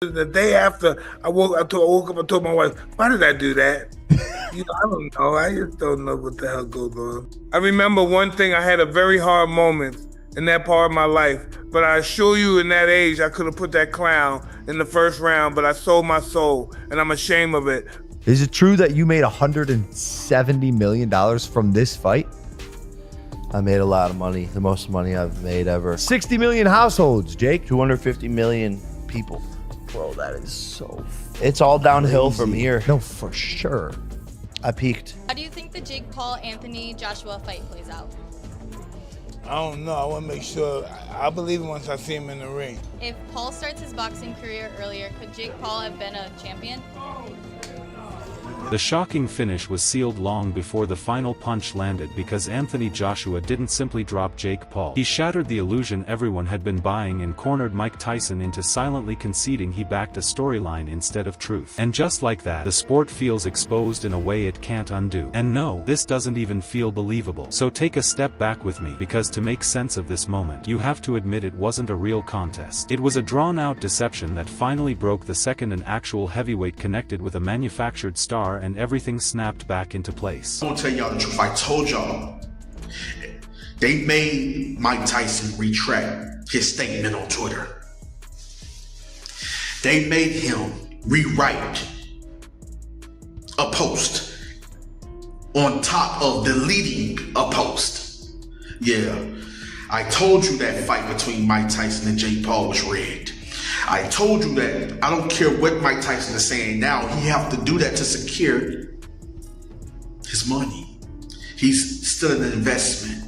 The day after I woke up and told my wife, why did I do that? I don't know. I just don't know what the hell goes on. I remember one thing, I had a very hard moment in that part of my life, but I assure you in that age, I could have put that clown in the first round, but I sold my soul, and I'm ashamed of it. Is it true that you made $170 million from this fight? I made a lot of money, the most money I've made ever. 60 million households, Jake. 250 million people. Bro, that is so... It's all downhill from here. No, for sure. I peaked. How do you think the Jake Paul-Anthony Joshua fight plays out? I don't know. I want to make sure. I believe it once I see him in the ring. If Paul starts his boxing career earlier, could Jake Paul have been a champion? The shocking finish was sealed long before the final punch landed because Anthony Joshua didn't simply drop Jake Paul. He shattered the illusion everyone had been buying and cornered Mike Tyson into silently conceding he backed a storyline instead of truth. And just like that, the sport feels exposed in a way it can't undo. And no, this doesn't even feel believable. So take a step back with me, because to make sense of this moment, you have to admit it wasn't a real contest. It was a drawn-out deception that finally broke the second an actual heavyweight connected with a manufactured star, and everything snapped back into place. I'm gonna tell y'all the truth. I told y'all, they made Mike Tyson retract his statement on Twitter. They made him rewrite a post on top of deleting a post. Yeah, I told you that fight between Mike Tyson and Jake Paul was rigged. I told you that. I don't care what Mike Tyson is saying now. He have to do that to secure his money. He's still an investment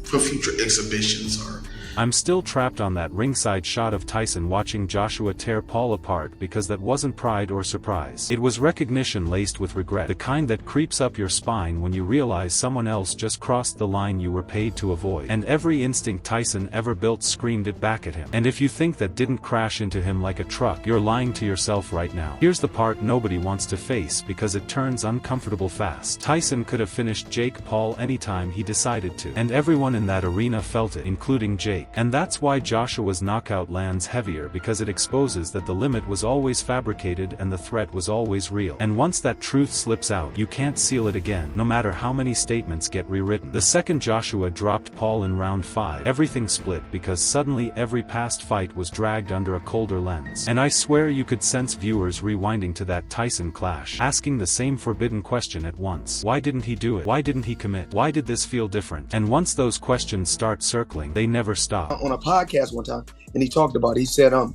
for future exhibitions or... I'm still trapped on that ringside shot of Tyson watching Joshua tear Paul apart, because that wasn't pride or surprise. It was recognition laced with regret, the kind that creeps up your spine when you realize someone else just crossed the line you were paid to avoid. And every instinct Tyson ever built screamed it back at him. And if you think that didn't crash into him like a truck, you're lying to yourself right now. Here's the part nobody wants to face, because it turns uncomfortable fast. Tyson could have finished Jake Paul anytime he decided to. And everyone in that arena felt it, including Jake. And that's why Joshua's knockout lands heavier, because it exposes that the limit was always fabricated and the threat was always real. And once that truth slips out, you can't seal it again, no matter how many statements get rewritten. The second Joshua dropped Paul in round 5, everything split, because suddenly every past fight was dragged under a colder lens. And I swear you could sense viewers rewinding to that Tyson clash, asking the same forbidden question at once. Why didn't he do it? Why didn't he commit? Why did this feel different? And once those questions start circling, they never stop. On a podcast one time, and he talked about it. He said, I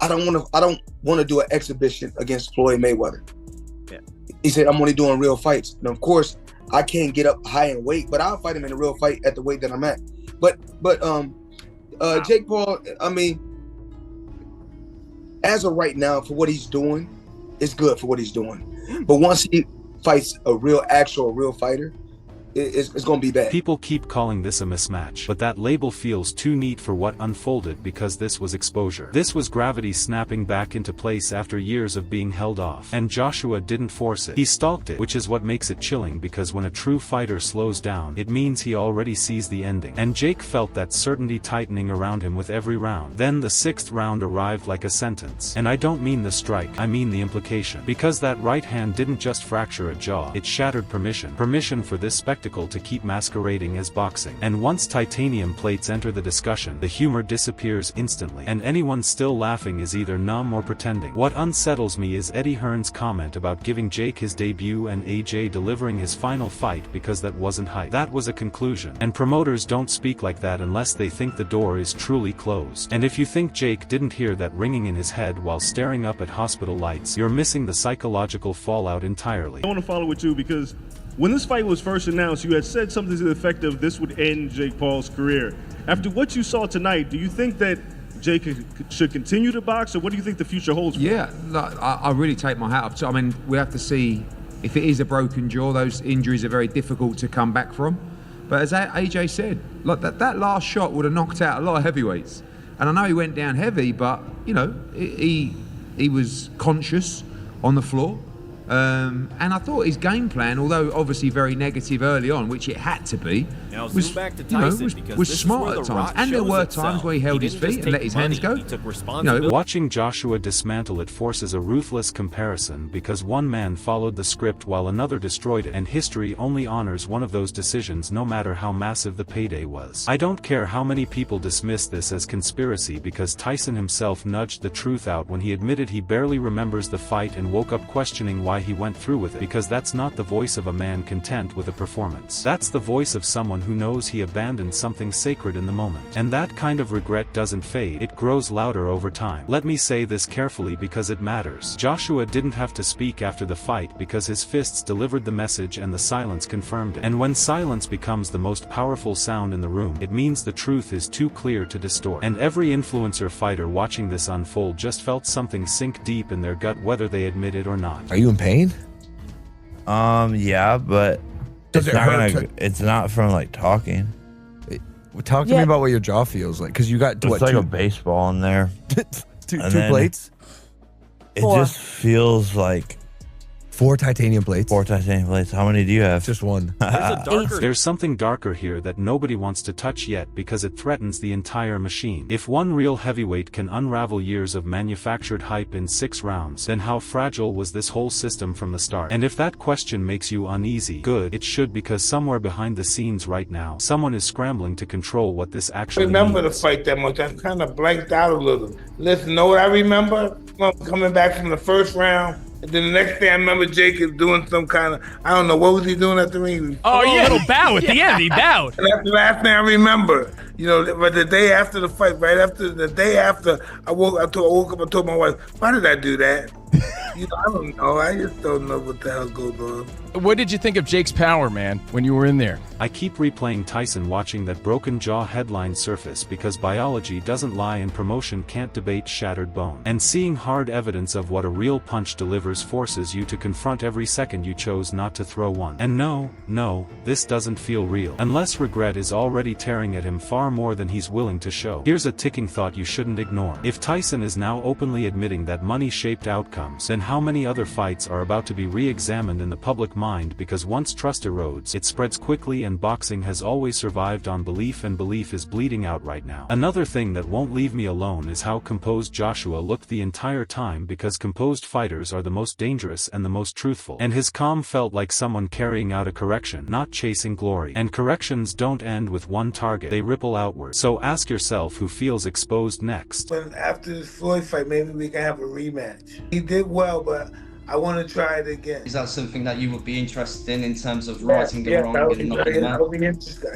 don't want to do an exhibition against Floyd Mayweather. Yeah. He said, I'm only doing real fights. And of course, I can't get up high in weight, but I'll fight him in a real fight at the weight that I'm at. But Jake Paul, I mean, as of right now, for what he's doing, it's good for what he's doing. But once he fights a real fighter, it's going to be bad. People keep calling this a mismatch, but that label feels too neat for what unfolded, because this was exposure. This was gravity snapping back into place after years of being held off. And Joshua didn't force it. He stalked it, which is what makes it chilling, because when a true fighter slows down, it means he already sees the ending. And Jake felt that certainty tightening around him with every round. Then the 6th round arrived like a sentence. And I don't mean the strike, I mean the implication. Because that right hand didn't just fracture a jaw, it shattered permission. Permission for this spectacle to keep masquerading as boxing. And once titanium plates enter the discussion, the humor disappears instantly, and anyone still laughing is either numb or pretending. What unsettles me is Eddie Hearn's comment about giving Jake his debut and AJ delivering his final fight, because that wasn't hype. That was a conclusion. And promoters don't speak like that unless they think the door is truly closed. And if you think Jake didn't hear that ringing in his head while staring up at hospital lights, you're missing the psychological fallout entirely. I want to follow with you, because when this fight was first announced, you had said something to the effect of this would end Jake Paul's career. After what you saw tonight, do you think that Jake should continue to box, or what do you think the future holds for him? Yeah, I really take my hat off to. I mean, we have to see if it is a broken jaw. Those injuries are very difficult to come back from. But as AJ said, like that last shot would have knocked out a lot of heavyweights. And I know he went down heavy, but you know, he was conscious on the floor. And I thought his game plan, although obviously very negative early on, which it had to be, was, was smart at times. And there were times where he held his feet and let his hands go. Watching Joshua dismantle it forces a ruthless comparison because one man followed the script while another destroyed it, and history only honors one of those decisions no matter how massive the payday was. I don't care how many people dismiss this as conspiracy because Tyson himself nudged the truth out when he admitted he barely remembers the fight and woke up questioning why he went through with it, because that's not the voice of a man content with a performance. That's the voice of someone who knows he abandoned something sacred in the moment. And that kind of regret doesn't fade, it grows louder over time. Let me say this carefully because it matters. Joshua didn't have to speak after the fight because his fists delivered the message and the silence confirmed it. And when silence becomes the most powerful sound in the room, it means the truth is too clear to distort. And every influencer fighter watching this unfold just felt something sink deep in their gut whether they admit it or not. Are you in pain? Yeah, but it's not from like talking. Talk to me about what your jaw feels like, because you got it's like a baseball in there. two plates. It just feels like 4 titanium plates. 4 titanium plates. How many do you have? Just 1. There's something darker here that nobody wants to touch yet because it threatens the entire machine. If one real heavyweight can unravel years of manufactured hype in 6 rounds, then how fragile was this whole system from the start? And if that question makes you uneasy, good, it should, because somewhere behind the scenes right now, someone is scrambling to control what this actually remember means. the fight that much. I kind of blanked out a little. Listen, know what I remember? Coming back from the first round. And then the next day I remember Jacob doing some kind of, I don't know, what was he doing at the ring? Oh, yeah, a little bow at the end, he bowed. And that's the last thing I remember. You know, but the day after the fight, right after, the day after, I woke up and told my wife, why did I do that? You know, I don't know. I just don't know what the hell goes on. What did you think of Jake's power, man, when you were in there? I keep replaying Tyson watching that broken jaw headline surface because biology doesn't lie and promotion can't debate shattered bone. And seeing hard evidence of what a real punch delivers forces you to confront every second you chose not to throw one. And no, this doesn't feel real. Unless regret is already tearing at him far more than he's willing to show. Here's a ticking thought you shouldn't ignore. If Tyson is now openly admitting that money-shaped outcomes, then how many other fights are about to be re-examined in the public mind, because once trust erodes, it spreads quickly, and boxing has always survived on belief, and belief is bleeding out right now. Another thing that won't leave me alone is how composed Joshua looked the entire time, because composed fighters are the most dangerous and the most truthful. And his calm felt like someone carrying out a correction, not chasing glory. And corrections don't end with one target, they ripple outward. So ask yourself who feels exposed next. But after this Floyd fight, maybe we can have a rematch. He did well, but I want to try it again. Is that something that you would be interested in terms of righting the wrong and knocking him out?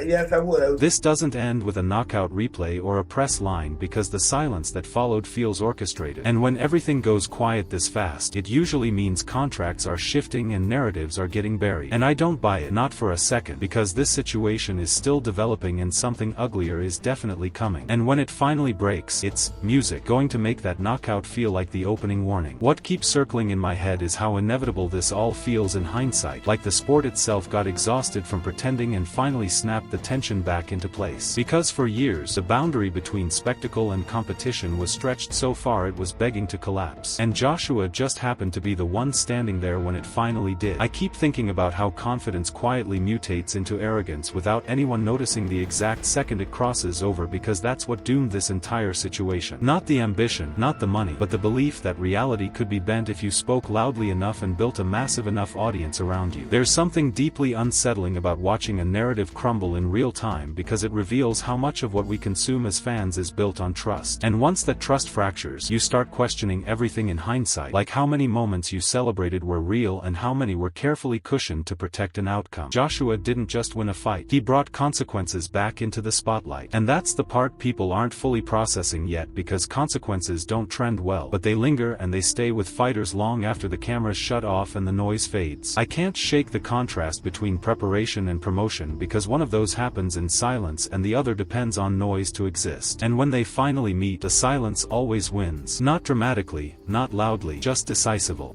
Yes, I would. This doesn't end with a knockout replay or a press line, because the silence that followed feels orchestrated. And when everything goes quiet this fast, it usually means contracts are shifting and narratives are getting buried. And I don't buy it, not for a second, because this situation is still developing and something uglier is definitely coming. And when it finally breaks, it's music going to make that knockout feel like the opening warning. What keeps circling in my head is how inevitable this all feels in hindsight, like the sport itself got exhausted from pretending and finally snapped the tension back into place. Because for years, the boundary between spectacle and competition was stretched so far it was begging to collapse. And Joshua just happened to be the one standing there when it finally did. I keep thinking about how confidence quietly mutates into arrogance without anyone noticing the exact second it crosses over, because that's what doomed this entire situation. Not the ambition, not the money, but the belief that reality could be bent if you spoke loudly enough and built a massive enough audience around you. There's something deeply unsettling about watching a narrative crumble in real time, because it reveals how much of what we consume as fans is built on trust. And once that trust fractures, you start questioning everything in hindsight, like how many moments you celebrated were real and how many were carefully cushioned to protect an outcome. Joshua didn't just win a fight, he brought consequences back into the spotlight. And that's the part people aren't fully processing yet, because consequences don't trend well, but they linger and they stay with fighters long after the cameras shut off and the noise fades. I can't shake the contrast between preparation and promotion, because one of those happens in silence and the other depends on noise to exist. And when they finally meet, the silence always wins. Not dramatically, not loudly, just decisively.